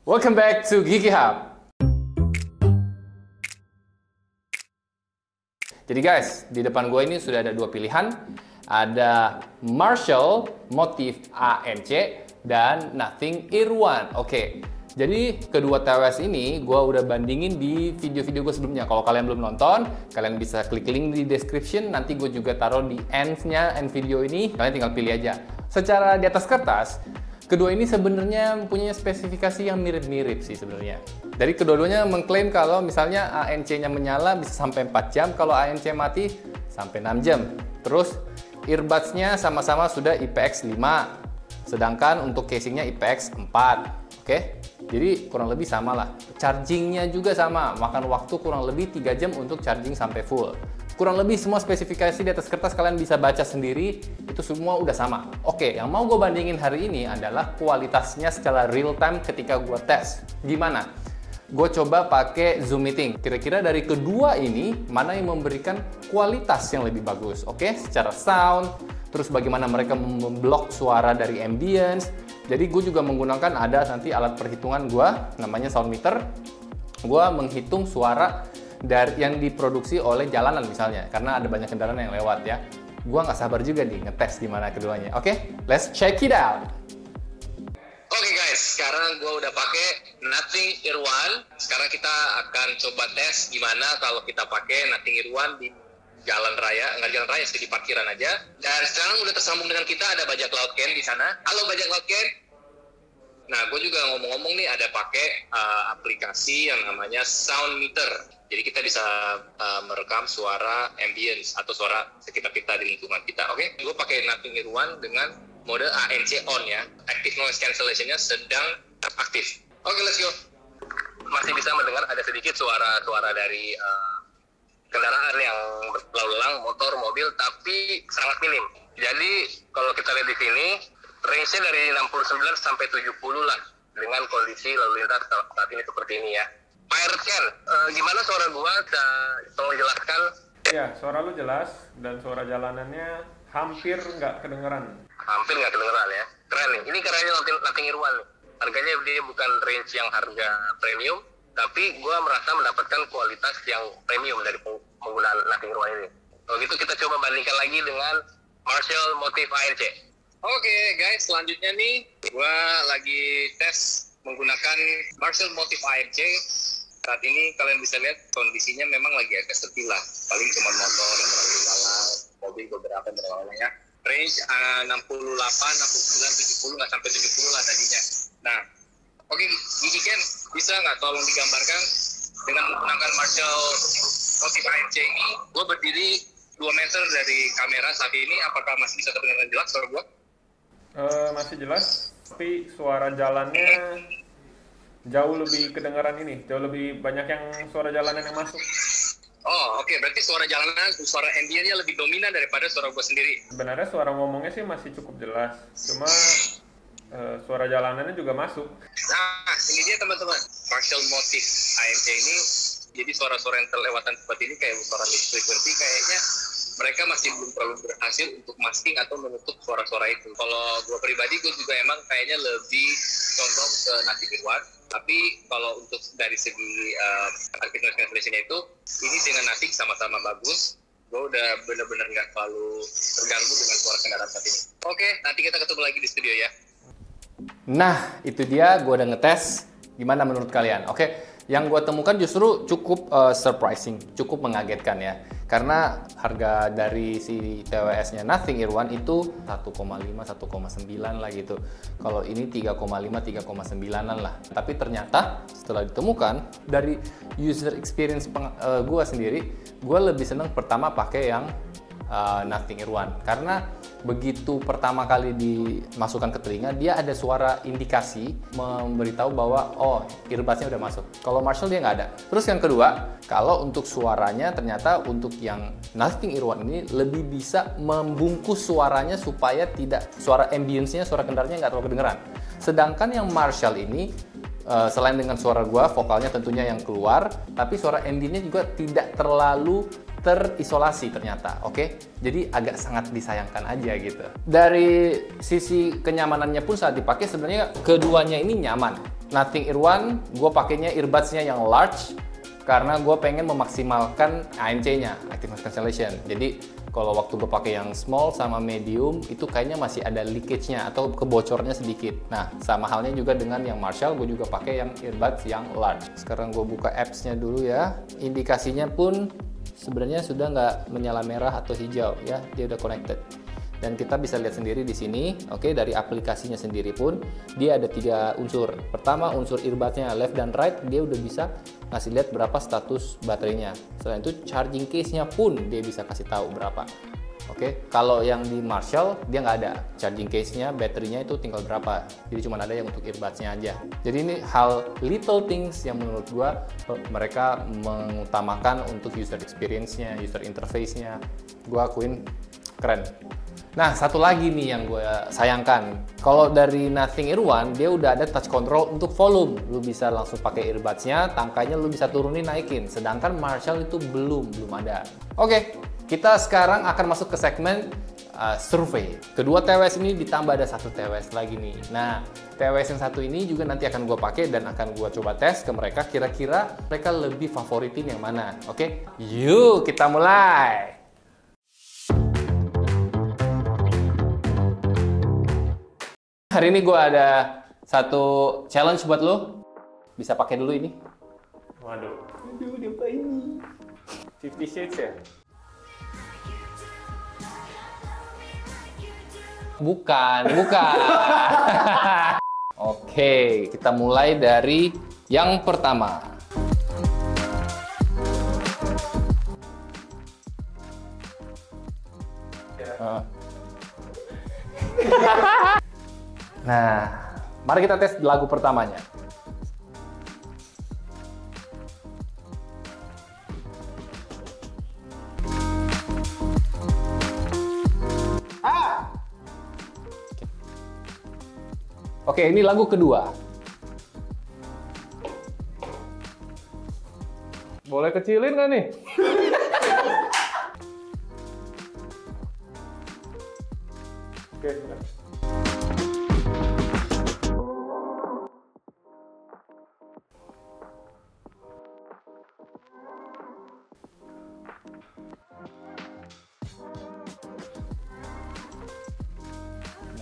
Welcome back to Geeky Hub. Jadi guys, di depan gue ini sudah ada dua pilihan. Ada Marshall Motif ANC dan Nothing Ear One. Oke, jadi kedua TWS ini gue udah bandingin di video-video gue sebelumnya. Kalau kalian belum nonton, kalian bisa klik link di description. Nanti gue juga taruh di end video ini. Kalian tinggal pilih aja. Secara di atas kertas, kedua ini sebenarnya punya spesifikasi yang mirip-mirip sih sebenarnya. Dari kedua-duanya mengklaim kalau misalnya ANC-nya menyala bisa sampai 4 jam, kalau ANC mati sampai 6 jam. Terus earbuds-nya sama-sama sudah IPX5, sedangkan untuk casingnya IPX4. Oke? Jadi kurang lebih sama lah. Charging-nya juga sama, makan waktu kurang lebih 3 jam untuk charging sampai full. Kurang lebih semua spesifikasi di atas kertas kalian bisa baca sendiri, itu semua udah sama. Oke, yang mau gue bandingin hari ini adalah kualitasnya secara real time ketika gue tes. Gimana? Gue coba pakai Zoom Meeting. Kira-kira dari kedua ini, mana yang memberikan kualitas yang lebih bagus? Oke, secara sound, terus bagaimana mereka memblok suara dari ambience. Jadi gue juga menggunakan ada nanti alat perhitungan gue, namanya sound meter. Gue menghitung suara dari yang diproduksi oleh jalanan misalnya, karena ada banyak kendaraan yang lewat ya. Gua nggak sabar juga nih ngetes gimana keduanya. Oke, let's check it out. Oke guys, sekarang gua udah pakai Nothing Ear One. Sekarang kita akan coba tes gimana kalau kita pakai Nothing Ear One di jalan raya, nggak jalan raya sih, di parkiran aja. Dan sekarang udah tersambung dengan kita, ada Bajak Laut Ken di sana. Halo Bajak Laut Ken. Nah, gue juga ngomong-ngomong nih ada pakai aplikasi yang namanya Sound Meter. Jadi kita bisa merekam suara ambience atau suara sekitar kita di lingkungan kita. Oke, gue pakai Nothing Ear One dengan mode ANC on ya. Active noise cancellation-nya sedang aktif. Oke, let's go. Masih bisa mendengar ada sedikit suara-suara dari kendaraan yang berlalu lalang, motor, mobil, tapi sangat minim. Jadi kalau kita lihat di sini, range-nya dari 69 sampai 70 lah dengan kondisi lalu lintas saat ini seperti ini ya. Pirate Ken, gimana suara gua? Tolong jelaskan. Ya, suara lu jelas dan suara jalanannya hampir nggak kedengeran. Hampir nggak kedengeran ya. Keren nih. Ini kerennya Nothing Ear One nih. Harganya dia bukan range yang harga premium, tapi gua merasa mendapatkan kualitas yang premium dari penggunaan Nothing Ear One ini. Kalau gitu kita coba bandingkan lagi dengan Marshall Motif ANC. Oke guys, selanjutnya nih gua lagi tes menggunakan Marshall Motif ANC. Saat ini kalian bisa lihat kondisinya memang lagi agak sepi lah. Paling cuma motor yang berlalu lalang, mobil beberapa yang berlalu lalang ya. Range 68, 69, 70, nggak sampai 70 lah tadinya. Nah, oke, Gigi Ken, bisa nggak tolong digambarkan dengan menggunakan Marshall Motif ANC ini? Gue berdiri 2 meter dari kamera saat ini, apakah masih bisa terdengar jelas suara gue? Masih jelas, tapi suara jalannya jauh lebih kedengaran ini, jauh lebih banyak yang suara jalanan yang masuk. Oh, oke. Berarti suara jalanan, suara ambientnya lebih dominan daripada suara gue sendiri. Sebenarnya suara ngomongnya sih masih cukup jelas, cuma suara jalanannya juga masuk. Nah, ini dia teman-teman. Marshall Motif ANC ini, jadi suara-suara yang terlewatan seperti ini kayak suara mid frequency, kayaknya mereka masih belum terlalu berhasil untuk masking atau menutup suara-suara itu. Kalau gue pribadi, gue juga emang kayaknya lebih condong ke Nothing Ear One. Tapi kalau untuk dari segi active noise cancellation itu, ini dengan Nothing sama-sama bagus. Gue udah bener-bener nggak terlalu terganggu dengan suara kendaraan saat ini. Oke, nanti kita ketemu lagi di studio ya. Nah, itu dia gue udah ngetes. Gimana menurut kalian? Oke, yang gue temukan justru cukup surprising, cukup mengagetkan ya. Karena harga dari si TWS-nya Nothing Ear One itu 1,5, 1,9 lah gitu. Kalau ini 3,5, 3,9an lah. Tapi ternyata setelah ditemukan dari user experience gue sendiri, gue lebih seneng pertama pakai yang Nothing Ear One. Karena begitu pertama kali dimasukkan ke telinga, dia ada suara indikasi memberitahu bahwa oh, earbuds-nya udah masuk. Kalau Marshall dia nggak ada. Terus yang kedua, kalau untuk suaranya ternyata untuk yang Nothing Ear One ini lebih bisa membungkus suaranya supaya tidak suara ambience-nya, suara kendaraannya nggak terlalu kedengeran. Sedangkan yang Marshall ini selain dengan suara gua, vokalnya tentunya yang keluar, tapi suara ambient-nya juga tidak terlalu terisolasi ternyata, oke? Jadi agak sangat disayangkan aja gitu. Dari sisi kenyamanannya pun saat dipakai sebenarnya keduanya ini nyaman. Nothing Ear One, gue pakainya earbuds-nya yang large karena gue pengen memaksimalkan ANC-nya, Active Noise Cancellation. Jadi kalau waktu gue pakai yang small sama medium itu kayaknya masih ada leakage-nya atau kebocornya sedikit. Nah, sama halnya juga dengan yang Marshall, gue juga pakai yang earbuds yang large. Sekarang gue buka apps-nya dulu ya. Indikasinya pun sebenarnya sudah nggak menyala merah atau hijau ya, dia udah connected. Dan kita bisa lihat sendiri di sini, oke, dari aplikasinya sendiri pun dia ada 3 unsur. Pertama, unsur earbuds-nya left dan right, dia udah bisa ngasih lihat berapa status baterainya. Selain itu, charging case-nya pun dia bisa kasih tahu berapa. Oke, kalau yang di Marshall dia nggak ada charging case-nya, baterainya itu tinggal berapa. Jadi cuma ada yang untuk earbuds-nya aja. Jadi ini hal little things yang menurut gua mereka mengutamakan untuk user experience-nya, user interface-nya. Gua akuin keren. Nah, satu lagi nih yang gue sayangkan. Kalau dari Nothing Ear One, dia udah ada touch control untuk volume. Lu bisa langsung pakai earbuds-nya, tangkanya lu bisa turunin, naikin. Sedangkan Marshall itu belum ada. Oke, kita sekarang akan masuk ke segmen survei. Kedua TWS ini ditambah ada satu TWS lagi nih. Nah, TWS yang satu ini juga nanti akan gue pakai dan akan gue coba tes ke mereka. Kira-kira mereka lebih favoritin yang mana. Oke, yuk kita mulai. Hari ini gue ada satu challenge buat lo. Bisa pakai dulu ini. Waduh. Aduh, apa ini? 50 Shades ya? Bukan. Oke, kita mulai dari yang pertama. Nah, mari kita tes lagu pertamanya. Oke, ini lagu kedua. Boleh kecilin nggak nih? Oke, udah.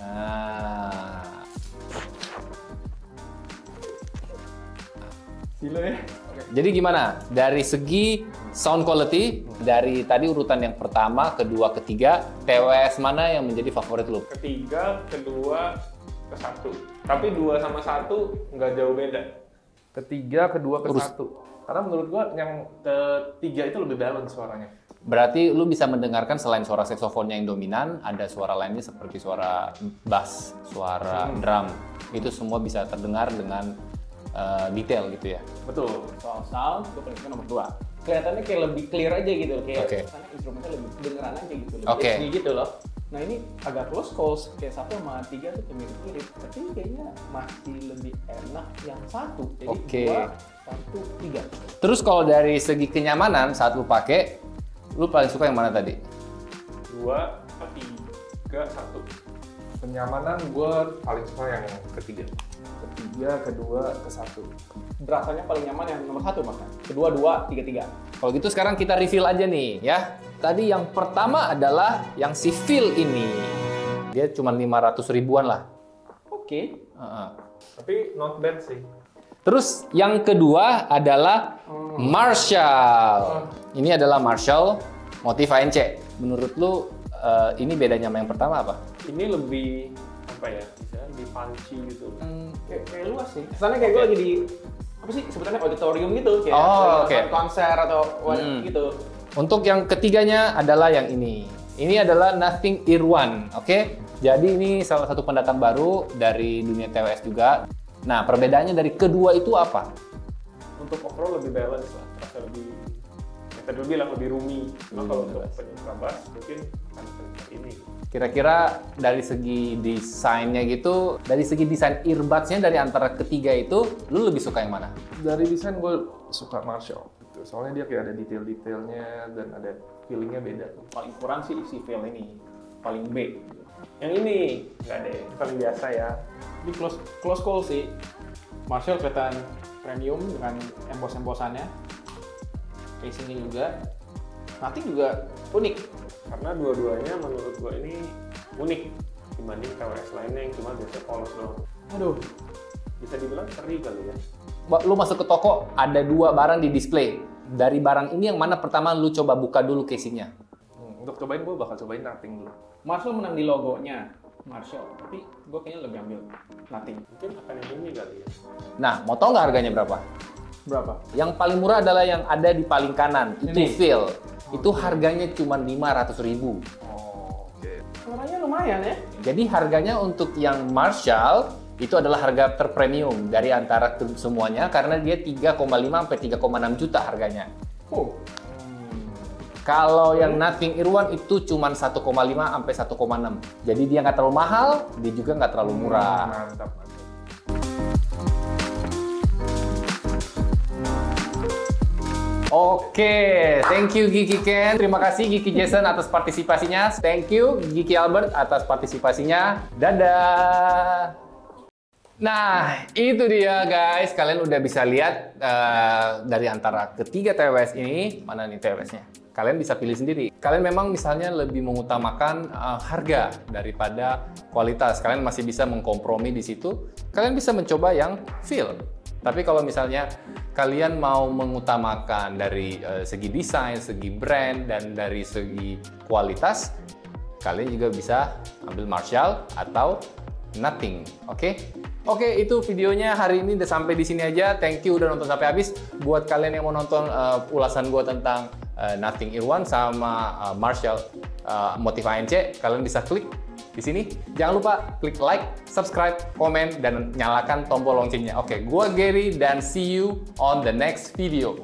Nah, Gila ya. jadi gimana? Dari segi sound quality, dari tadi urutan yang pertama, kedua, ketiga, TWS mana yang menjadi favorit lu? Ketiga, kedua, ke satu. Tapi 2 sama 1 nggak jauh beda. Ketiga, kedua, ke satu. Karena menurut gua yang ketiga itu lebih balance suaranya. Berarti lu bisa mendengarkan selain suara saksofonnya yang dominan, ada suara lainnya seperti suara bass, suara drum. Itu semua bisa terdengar dengan detail gitu ya. Betul. Soal sound, gue paling suka nomor 2. Kelihatannya kayak lebih clear aja gitu, kayak Oke. karena instrumennya lebih kedengeran aja gitu, lebih Oke. HD gitu loh. Nah ini agak close calls, kayak 1 sama 3 tuh mirip-mirip, tapi kayaknya masih lebih enak yang 1. Jadi Oke. 2, 1, 3. Terus kalau dari segi kenyamanan saat lu pakai, lu paling suka yang mana tadi? 2, 3, 1. Kenyamanan gua paling suka yang ketiga. Ketiga, kedua, ke satu. Berasanya paling nyaman yang nomor 1 bahkan. Kedua 2, 3, 3. Kalau gitu sekarang kita reveal aja nih ya. Tadi yang pertama adalah yang si Phil ini. Dia cuma 500 ribuan lah. Oke. Tapi not bad sih. Terus yang kedua adalah Marshall. Ini adalah Marshall Motif ANC. Menurut lu ini bedanya sama yang pertama apa? Ini lebih apa ya? Misalnya lebih punchy gitu. Kayak luas sih. Kesannya kayak gue lagi di apa sih sebutannya auditorium gitu, kayak Oh, lagi oke. nonton konser atau gitu. Untuk yang ketiganya adalah yang ini. Ini adalah Nothing Ear One, oke? Jadi ini salah satu pendatang baru dari dunia TWS juga. Nah, perbedaannya dari kedua itu apa? Untuk overall lebih balance lah, terasa lebih ya tadi lu bilang lebih roomy. Cuma kalau untuk penyuka bass mungkin akan seperti ini. Kira-kira dari segi desainnya gitu, dari segi desain earbuds-nya dari antara ketiga itu, lu lebih suka yang mana? Dari desain gue suka Marshall. Gitu. Soalnya dia kayak ada detail-detailnya dan ada feelingnya beda. Paling kurang sih isi feel ini, paling B. Yang ini nggak deh, paling biasa ya. Ini close call sih. Marshall kelihatan premium dengan embos-embosannya. Casingnya juga. Nothing juga unik. Karena dua-duanya menurut gua ini unik dibanding TWS lainnya yang cuma biasanya polos doang. Aduh, Bisa dibilang seri kali ya. Lu masuk ke toko, ada 2 barang di display. Dari barang ini yang mana pertama lu coba buka dulu casingnya? Untuk cobain gua bakal cobain Nothing dulu. Marshall menang di logonya. Marshall, tapi gue kayaknya lebih ambil Nothing. Mungkin akan yang ini kali ya. Nah, mau tau nggak harganya berapa? Berapa? Yang paling murah adalah yang ada di paling kanan, itu Ini? Feel. Itu harganya cuma 500.000. Oh, oke. Suaranya lumayan ya. Jadi harganya untuk yang Marshall itu adalah harga terpremium dari antara semuanya karena dia 3,5 sampai 3,6 juta harganya. Oh, Kalau yang Nothing Irwan itu cuma 1,5 sampai 1,6. Jadi dia nggak terlalu mahal, dia juga nggak terlalu murah. Mantap. Oke, thank you Giki Ken. Terima kasih Giki Jason atas partisipasinya. Thank you Giki Albert atas partisipasinya. Dadah. Nah, itu dia guys. Kalian udah bisa lihat dari antara ketiga TWS ini, mana nih TWS-nya? Kalian bisa pilih sendiri. Kalian memang misalnya lebih mengutamakan harga daripada kualitas. Kalian masih bisa mengkompromi di situ. Kalian bisa mencoba yang Feel. Tapi kalau misalnya kalian mau mengutamakan dari segi desain, segi brand, dan dari segi kualitas, kalian juga bisa ambil Marshall atau Nothing, oke? Oke, itu videonya hari ini udah sampai di sini aja. Thank you udah nonton sampai habis. Buat kalian yang mau nonton ulasan gue tentang Nothing Irwan sama Marshall Motif ANC, kalian bisa klik di sini. Jangan lupa klik like, subscribe, komen, dan nyalakan tombol loncengnya. Oke, gue Gary dan see you on the next video.